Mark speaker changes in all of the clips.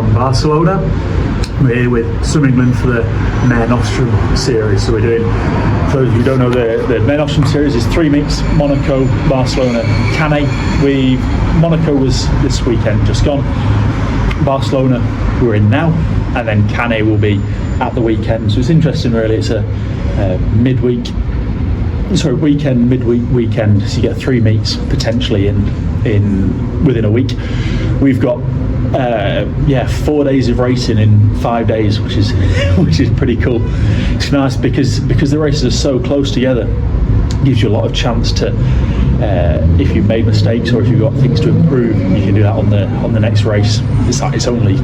Speaker 1: from Barcelona. We're here with Swim England for the Mare Nostrum series. So we're doing, for those who don't know, the Mare Nostrum series is 3 meets: Monaco, Barcelona, Cannes. Monaco was this weekend just gone. Barcelona we're in now, and then Cannes will be at the weekend. So it's interesting, really. It's a weekend, midweek, weekend. So you get 3 meets potentially in within a week. We've got 4 days of racing in 5 days, which is pretty cool. It's nice because the races are so close together. It gives you a lot of chance to, if you've made mistakes or if you've got things to improve, you can do that on the next race. It's only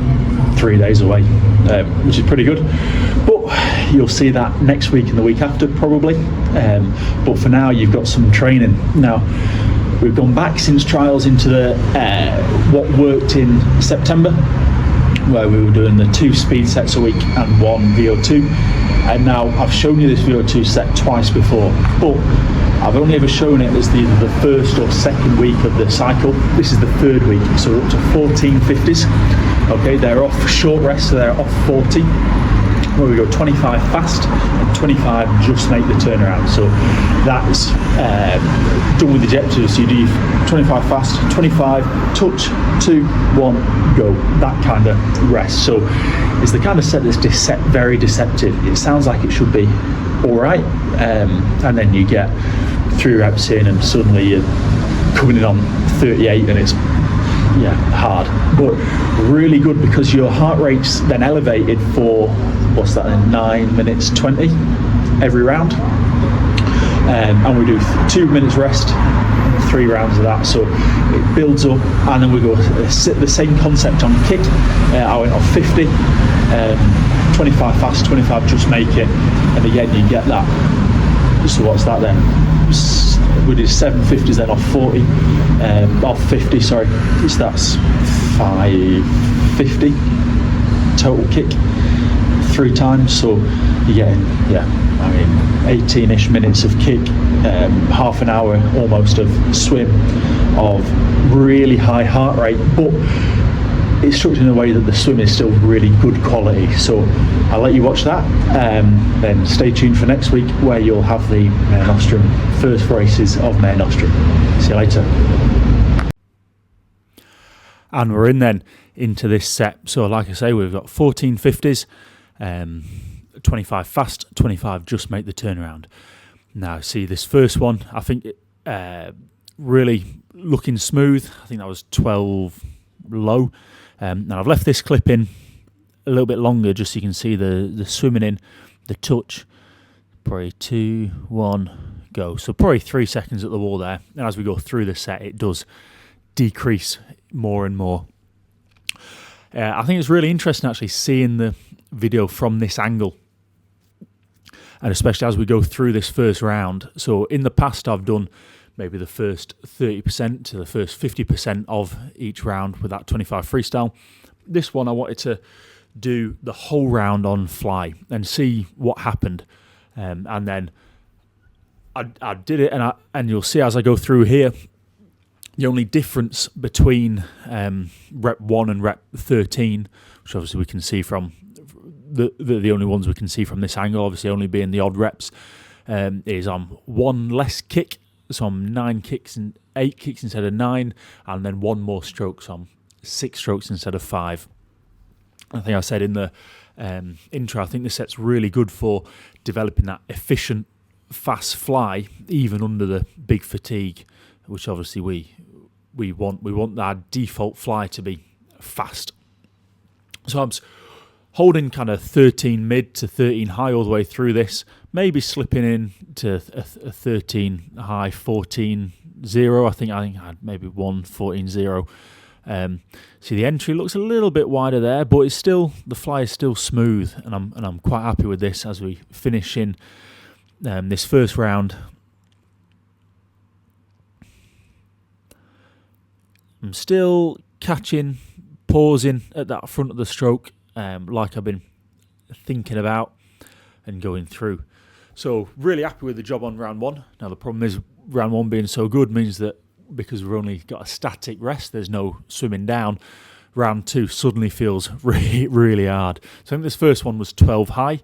Speaker 1: 3 days away, which is pretty good. But you'll see that next week and the week after probably. But for now, you've got some training now. We've gone back since trials into what worked in September, where we were doing the 2 speed sets a week and 1 VO2. And now I've shown you this VO2 set twice before, but I've only ever shown it as either the first or second week of the cycle. This is the 3rd week, so we're up to 1450s. Okay, they're off short rest, so they're off 40. Where we go 25 fast and 25 just make the turnaround. So that's done with the objectives. So you do 25 fast, 25 touch, 2, 1, go. That kind of rest. So it's the kind of set that's very deceptive. It sounds like it should be all right, and then you get 3 reps in, and suddenly you're coming in on 38, and it's hard, but really good because your heart rate's then elevated for 9 minutes 20 every round, and we do 2 minutes rest, 3 rounds of that, so it builds up. And then we go the same concept on kick. I went off 50, 25 fast, 25 just make it, and again you get that. So what's that then? We did 750s then off 40, off 50, sorry. So that's 550 total kick 3 times. So you're getting, 18-ish minutes of kick, half an hour almost of swim, of really high heart rate, but it's structured in a way that the swim is still really good quality. So I'll let you watch that. Then stay tuned for next week, where you'll have the Mare Nostrum first races of Mare Nostrum. See you later. And we're in then into this set. So like I say, we've got 1450s, 25 fast, 25 just make the turnaround. Now see this first one, I think really looking smooth. I think that was 12 low. Now I've left this clip in a little bit longer just so you can see the swimming in, the touch. Probably 2, 1, go. So probably 3 seconds at the wall there. And as we go through the set, it does decrease more and more. I think it's really interesting actually seeing the video from this angle, and especially as we go through this first round. So in the past I've done maybe the first 30% to the first 50% of each round with that 25 freestyle. This one I wanted to do the whole round on fly and see what happened, and then I did it, and you'll see as I go through here, the only difference between rep 1 and rep 13, which obviously we can see from the only ones we can see from this angle, obviously only being the odd reps, is on 1 less kick. So I'm 9 kicks and 8 kicks instead of 9, and then 1 more stroke, so I'm 6 strokes instead of 5. I think I said in the intro, I think this set's really good for developing that efficient, fast fly, even under the big fatigue, which obviously we want. We want our default fly to be fast. So I'm holding kind of 13 mid to 13 high all the way through this, maybe slipping in to a 13 high, 14 0. I think I had maybe 1 14 0. See, the entry looks a little bit wider there, but it's still, the fly is still smooth, and I'm quite happy with this as we finish in this first round. I'm still catching, pausing at that front of the stroke, like I've been thinking about and going through. So really happy with the job on round 1. Now the problem is round 1 being so good means that because we've only got a static rest, there's no swimming down. round 2 suddenly feels really, really hard. So I think this first one was 12 high.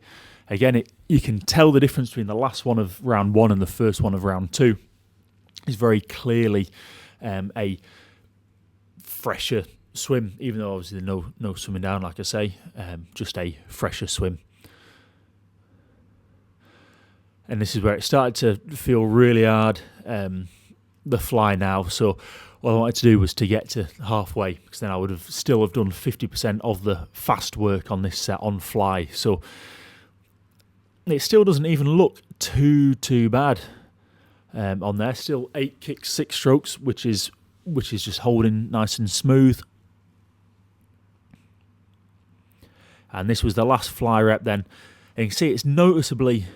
Speaker 1: Again, you can tell the difference between the last one of round 1 and the first one of round 2. It's very clearly a fresher swim, even though obviously no swimming down, like I say, just a fresher swim. And this is where it started to feel really hard, the fly now. So what I wanted to do was to get to halfway, because then I would have still have done 50% of the fast work on this set on fly. So it still doesn't even look too bad on there. Still 8 kicks, 6 strokes, which is just holding nice and smooth. And this was the last fly rep then. And you can see it's noticeably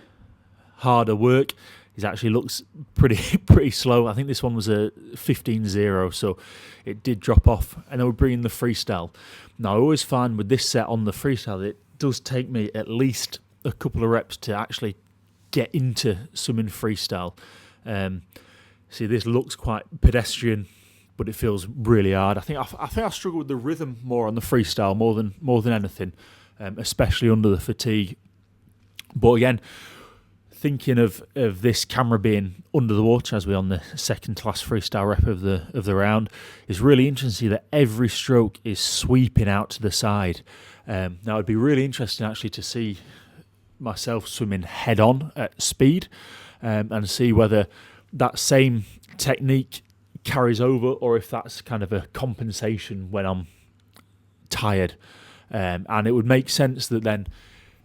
Speaker 1: harder work. It actually looks pretty slow. I think this one was a 15-0, so it did drop off. And then we're bringing the freestyle. Now, I always find with this set on the freestyle, it does take me at least a couple of reps to actually get into swimming freestyle. See, this looks quite pedestrian, but it feels really hard. I think I struggle with the rhythm more on the freestyle more than anything, especially under the fatigue. But again, thinking of this camera being under the water as we're on the second to last freestyle rep of the round, is really interesting to see that every stroke is sweeping out to the side. Now it'd be really interesting actually to see myself swimming head on at speed, and see whether that same technique carries over or if that's kind of a compensation when I'm tired. And it would make sense that then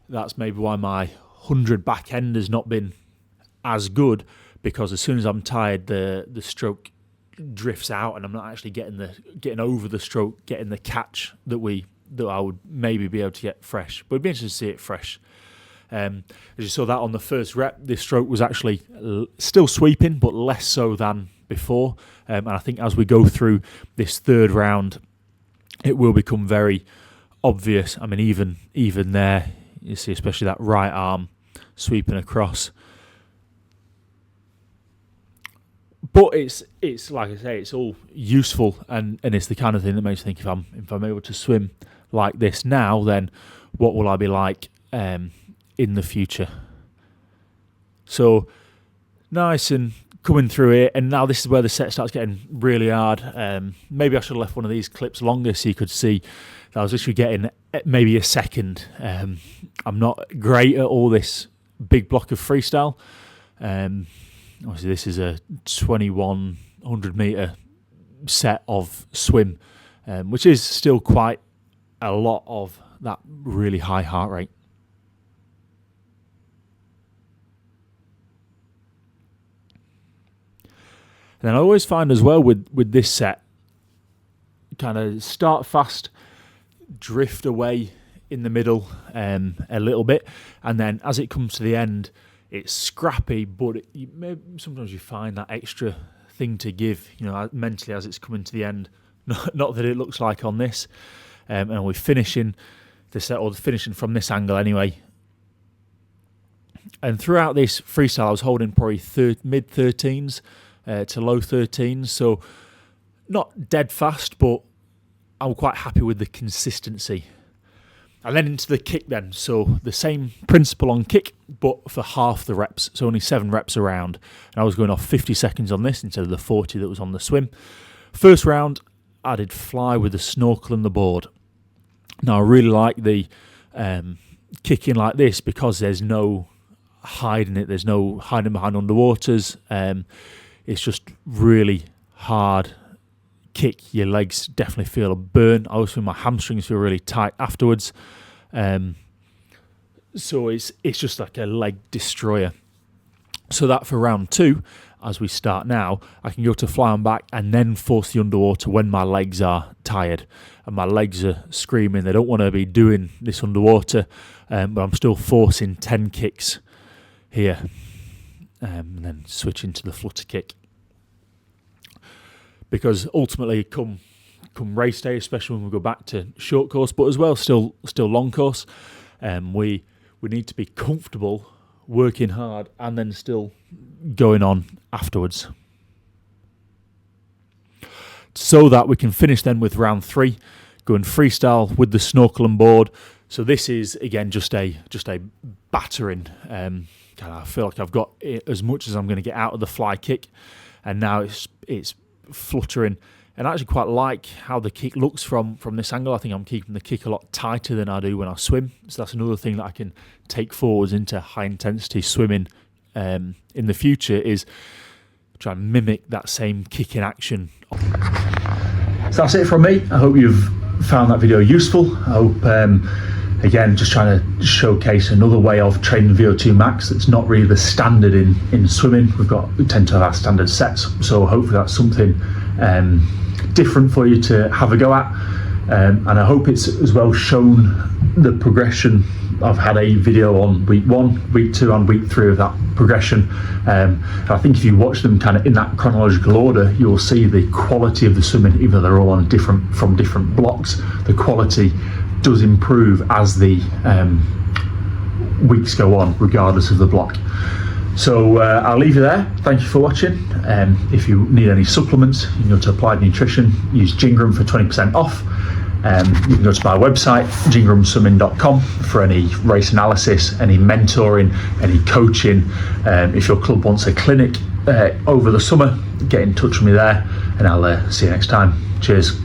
Speaker 1: that's maybe why my 100 back end has not been as good, because as soon as I'm tired, the stroke drifts out and I'm not actually getting over the stroke, getting the catch that I would maybe be able to get fresh. But it'd be interesting to see it fresh. As you saw that on the first rep, this stroke was actually still sweeping, but less so than before. And I think as we go through this third round, it will become very obvious. I mean, even there, you see especially that right arm sweeping across. But it's like I say, it's all useful, and it's the kind of thing that makes me think if I'm able to swim like this now, then what will I be like in the future? So nice and coming through it, and now this is where the set starts getting really hard. Maybe I should have left one of these clips longer so you could see that I was literally getting maybe a second. I'm not great at all this big block of freestyle. Obviously this is a 2100 metre set of swim, which is still quite a lot of that really high heart rate. And then I always find as well with this set, kind of start fast, drift away in the middle a little bit, and then as it comes to the end, it's scrappy, but sometimes you find that extra thing to give, mentally as it's coming to the end. Not that it looks like on this, and we're finishing the set, or finishing from this angle anyway. And throughout this freestyle, I was holding probably mid-13s to low 13s, so not dead fast, but I'm quite happy with the consistency. And then into the kick then, so the same principle on kick, but for half the reps, so only 7 reps around. And I was going off 50 seconds on this instead of the 40 that was on the swim. First round, I did fly with the snorkel and the board. Now I really like the kicking like this because there's no hiding it, there's no hiding behind underwaters. It's just really hard kick. Your legs definitely feel a burn. I always feel my hamstrings feel really tight afterwards. So it's just like a leg destroyer. So that for round 2, as we start now, I can go to fly on back and then force the underwater when my legs are tired and my legs are screaming. They don't want to be doing this underwater, but I'm still forcing 10 kicks here, and then switch into the flutter kick. Because ultimately, come race day, especially when we go back to short course, but as well still long course, we need to be comfortable working hard and then still going on afterwards, so that we can finish then with round 3, going freestyle with the snorkel and board. So this is again just a battering. I feel like I've got as much as I'm going to get out of the fly kick, and now it's fluttering. And I actually quite like how the kick looks from this angle. I think I'm keeping the kick a lot tighter than I do when I swim. So that's another thing that I can take forwards into high intensity swimming in the future, is try and mimic that same kicking action. So that's it from me. I hope you've found that video useful. I hope, again, just trying to showcase another way of training VO2 max that's not really the standard in swimming. We tend to have our standard sets, so hopefully that's something different for you to have a go at, and I hope it's as well shown the progression. I've had a video on week 1, week 2 and week 3 of that progression, and I think if you watch them kind of in that chronological order, you'll see the quality of the swimming. Even though they're all on different blocks, the quality does improve as the weeks go on, regardless of the block. So I'll leave you there. Thank you for watching. If you need any supplements, you can go to Applied Nutrition, use Gingram for 20% off. You can go to my website, jingramswimming.com, for any race analysis, any mentoring, any coaching. If your club wants a clinic over the summer, get in touch with me there, and I'll see you next time. Cheers.